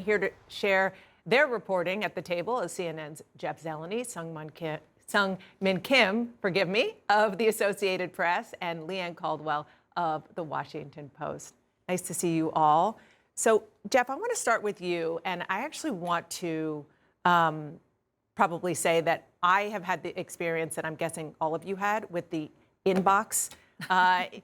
here to share their reporting at the table is CNN's Jeff Zeleny, Sung Min Kim, of the Associated Press, and Leanne Caldwell of the Washington Post. Nice to see you all. So, Jeff, I want to start with you, and I actually want to probably say that I have had the experience that I'm guessing all of you had with the inbox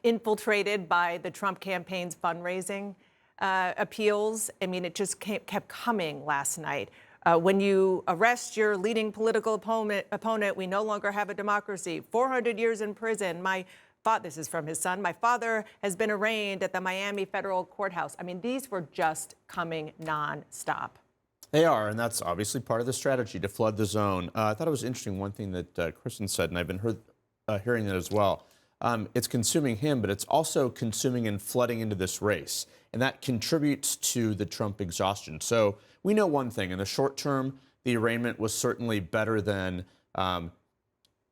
infiltrated by the Trump campaign's fundraising appeals. I mean, it just kept coming last night. When you arrest your leading political opponent, we no longer have a democracy. 400 years in prison. This is from his son. My father has been arraigned at the Miami federal courthouse. I mean, these were just coming nonstop. They are, and that's obviously part of the strategy to flood the zone. I thought it was interesting, one thing that Kristen said, and I've been hearing that as well. It's consuming him, but it's also consuming and flooding into this race. And that contributes to the Trump exhaustion. So we know one thing. In the short term, the arraignment was certainly better than an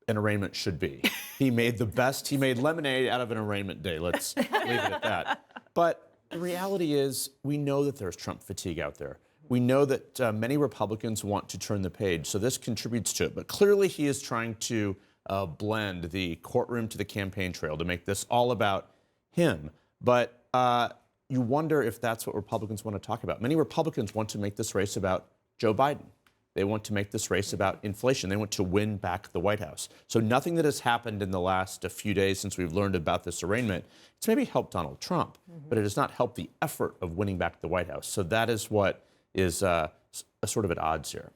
arraignment should be. He made lemonade out of an arraignment day. Let's leave it at that. But the reality is, we know that there's Trump fatigue out there. We know that many Republicans want to turn the page, so this contributes to it. But clearly he is trying to blend the courtroom to the campaign trail to make this all about him. But you wonder if that's what Republicans want to talk about. Many Republicans want to make this race about Joe Biden. They want to make this race about inflation. They want to win back the White House. So nothing that has happened in the last few days since we've learned about this arraignment, it's maybe helped Donald Trump, but it has not helped the effort of winning back the White House. So that is what is sort of at odds here.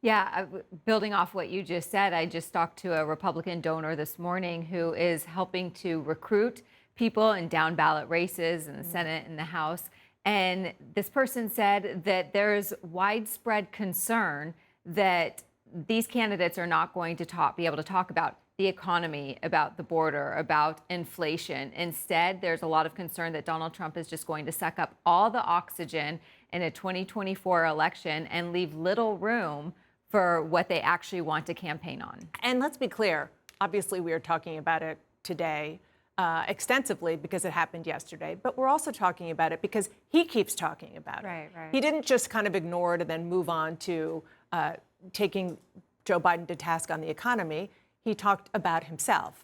Yeah, building off what you just said, I just talked to a Republican donor this morning who is helping to recruit people in down ballot races in the Senate and the House. And this person said that there's widespread concern that these candidates are not going to be able to talk about the economy, about the border, about inflation. Instead, there's a lot of concern that Donald Trump is just going to suck up all the oxygen in a 2024 election and leave little room for what they actually want to campaign on. And let's be clear, obviously we are talking about it today extensively because it happened yesterday, but we're also talking about it because he keeps talking about it. Right. He didn't just kind of ignore it and then move on to taking Joe Biden to task on the economy. He talked about himself.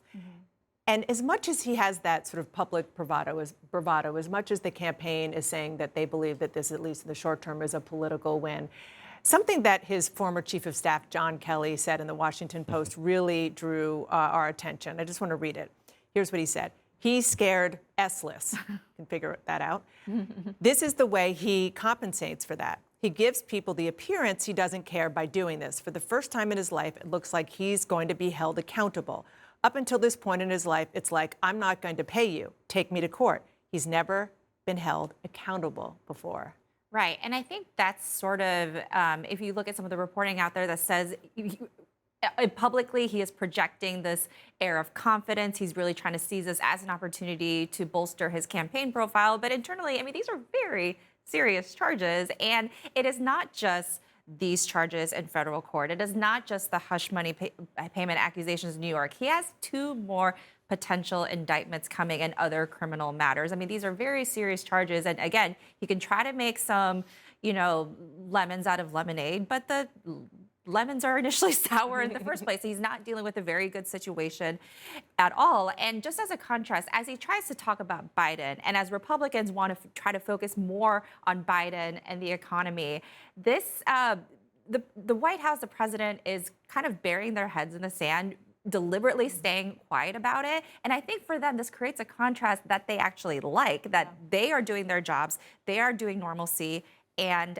And as much as he has that sort of public bravado, as much as the campaign is saying that they believe that this, at least in the short term, is a political win, something that his former chief of staff, John Kelly, said in the Washington Post really drew our attention. I just want to read it. Here's what he said. He's scared S-less. You can figure that out. This is the way he compensates for that. He gives people the appearance he doesn't care by doing this. For the first time in his life, it looks like he's going to be held accountable. Up until this point in his life, it's like, I'm not going to pay you. Take me to court. He's never been held accountable before. Right. And I think that's sort of, if you look at some of the reporting out there that says publicly he is projecting this air of confidence. He's really trying to seize this as an opportunity to bolster his campaign profile. But internally, I mean, these are very serious charges. And it is not just these charges in federal court. It is not just the hush money payment accusations in New York. He has 2 more potential indictments coming in other criminal matters. I mean, these are very serious charges. And again, he can try to make some, lemons out of lemonade, but the lemons are initially sour in the first place. He's not dealing with a very good situation at all. And just as a contrast, as he tries to talk about Biden, and as Republicans want to try to focus more on Biden and the economy, this the White House, the president, is kind of burying their heads in the sand, deliberately staying quiet about it. And I think for them, this creates a contrast that they actually like, that they are doing their jobs, they are doing normalcy, and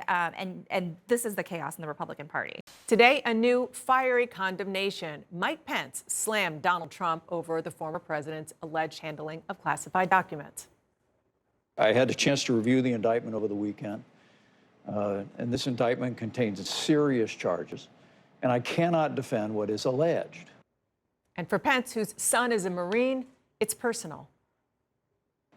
this is the chaos in the Republican Party. Today, a new fiery condemnation. Mike Pence slammed Donald Trump over the former president's alleged handling of classified documents. I had a chance to review the indictment over the weekend, and this indictment contains serious charges, and I cannot defend what is alleged. And for Pence, whose son is a Marine, it's personal.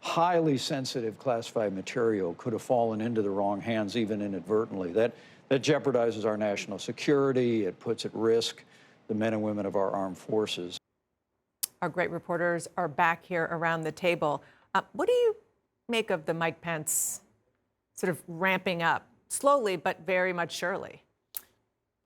Highly sensitive classified material could have fallen into the wrong hands, even inadvertently. That jeopardizes our national security. It puts at risk the men and women of our armed forces. Our great reporters are back here around the table. What do you make of the Mike Pence sort of ramping up slowly, but very much surely.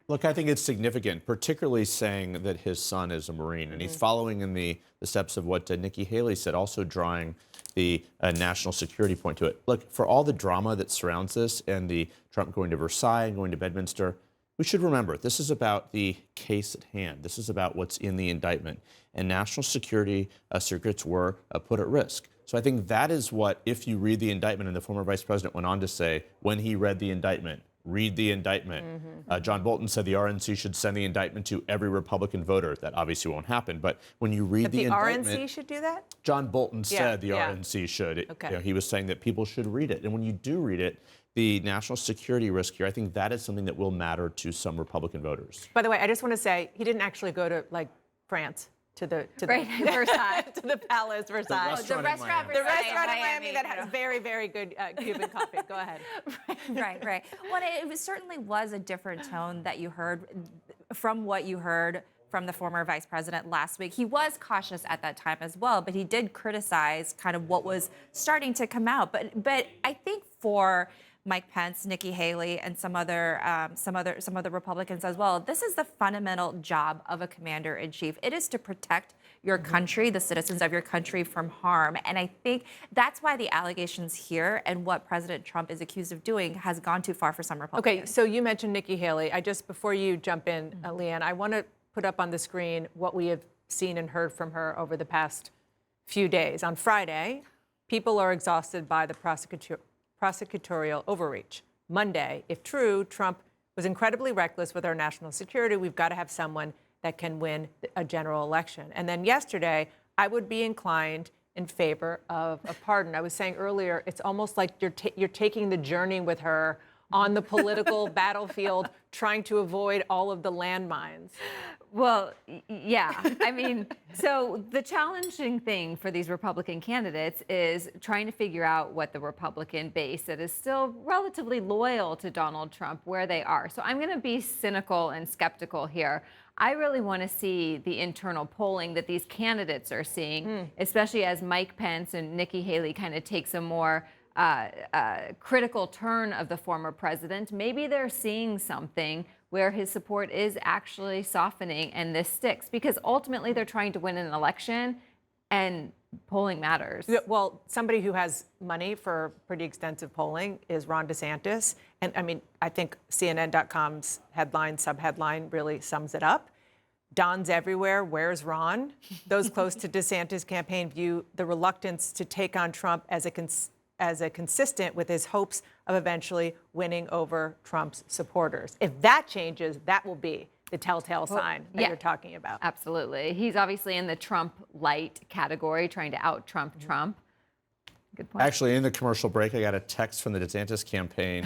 Look, I think it's significant, particularly saying that his son is a Marine, and he's following in the steps of what Nikki Haley said, also drawing the national security point to it. Look, for all the drama that surrounds this and the Trump going to Versailles and going to Bedminster, we should remember this is about the case at hand. This is about what's in the indictment, and national security secrets were put at risk. So I think that is what, if you read the indictment, and the former vice president went on to say when he read the indictment, read the indictment. John Bolton said the RNC should send the indictment to every Republican voter. That obviously won't happen. But when you read the indictment, RNC should do that? John Bolton said the yeah. RNC should. Okay. You know, he was saying that people should read it. And when you do read it, the national security risk here, I think that is something that will matter to some Republican voters. By the way, I just want to say he didn't actually go to like France to the Right, Versailles. to the Palace Versailles. restaurant in Miami. The Versailles restaurant in Miami that you has know. very, very good Cuban coffee. Go ahead. Right. Well, certainly was a different tone that you heard from what you heard from the former vice president last week. He was cautious at that time as well, but he did criticize kind of what was starting to come out. But I think for Mike Pence, Nikki Haley, and some other Republicans as well, this is the fundamental job of a commander-in-chief. It is to protect your country, the citizens of your country, from harm. And I think that's why the allegations here and what President Trump is accused of doing has gone too far for some Republicans. Okay, so you mentioned Nikki Haley. Before you jump in, Leanne, I want to put up on the screen what we have seen and heard from her over the past few days. On Friday, people are exhausted by the prosecutorial overreach. Monday, if true, Trump was incredibly reckless with our national security. We've got to have someone that can win a general election. And then yesterday, I would be inclined in favor of a pardon. I was saying earlier, it's almost like you're taking the journey with her on the political battlefield, trying to avoid all of the landmines. Well, yeah. I mean, so the challenging thing for these Republican candidates is trying to figure out what the Republican base that is still relatively loyal to Donald Trump, where they are. So I'm going to be cynical and skeptical here. I really want to see the internal polling that these candidates are seeing, especially as Mike Pence and Nikki Haley kind of takes a more critical turn of the former president. Maybe they're seeing something where his support is actually softening and this sticks, because ultimately they're trying to win an election and polling matters. Yeah, well, somebody who has money for pretty extensive polling is Ron DeSantis. And I mean, I think CNN.com's subheadline really sums it up. Don's everywhere. Where's Ron? Those close to DeSantis' campaign view the reluctance to take on Trump as a consistent with his hopes of eventually winning over Trump's supporters. If that changes, that will be the telltale sign that yeah. you're talking about. Absolutely. He's obviously in the Trump light category, trying to out-Trump Trump. Good point. Actually, in the commercial break, I got a text from the DeSantis campaign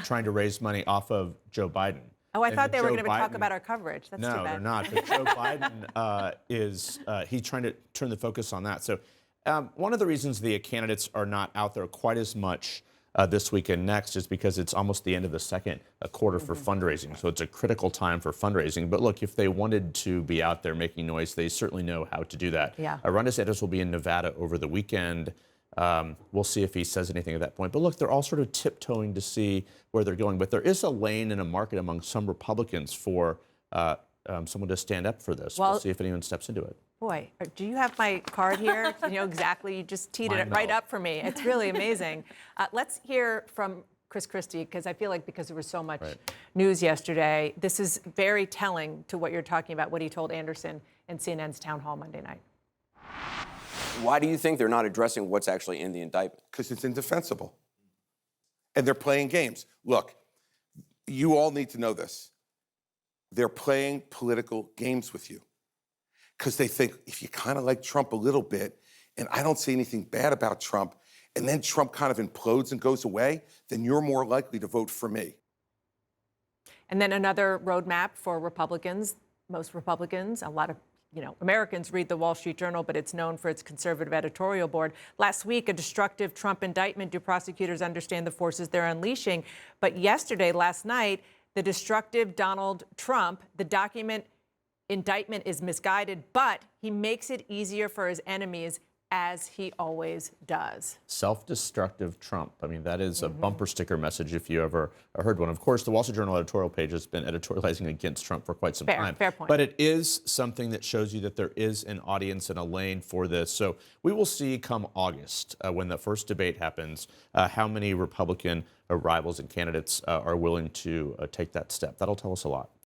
trying to raise money off of Joe Biden. Oh, I And thought they were Joe going to talk Biden- about our coverage. That's too No, bad. they're not. But Joe Biden he's trying to turn the focus on that. So one of the reasons the candidates are not out there quite as much this week and next is because it's almost the end of the second quarter for fundraising. So it's a critical time for fundraising. But look, if they wanted to be out there making noise, they certainly know how to do that. Yeah. Ron DeSantis will be in Nevada over the weekend. We'll see if he says anything at that point. But look, they're all sort of tiptoeing to see where they're going. But there is a lane and a market among some Republicans for someone to stand up for this. Well- We'll see if anyone steps into it. Boy, do you have my card here? You know exactly. You just teed it Mine right no. up for me. It's really amazing. Let's hear from Chris Christie, because I feel like because there was so much news yesterday, this is very telling to what you're talking about, what he told Anderson in CNN's Town Hall Monday night. Why do you think they're not addressing what's actually in the indictment? Because it's indefensible. And they're playing games. Look, you all need to know this. They're playing political games with you. Because they think if you kind of like Trump a little bit, and I don't see anything bad about Trump, and then Trump kind of implodes and goes away, then you're more likely to vote for me. And then another roadmap for Republicans, most Republicans, a lot of Americans read the Wall Street Journal, but it's known for its conservative editorial board. Last week, a destructive Trump indictment. Do prosecutors understand the forces they're unleashing? But yesterday, last night, the destructive Donald Trump, the indictment is misguided, but he makes it easier for his enemies as he always does. Self-destructive Trump. I mean, that is a bumper sticker message if you ever heard one. Of course, the Wall Street Journal editorial page has been editorializing against Trump for quite some time. Fair point. But it is something that shows you that there is an audience and a lane for this. So we will see come August, when the first debate happens, how many Republican rivals and candidates are willing to take that step. That'll tell us a lot.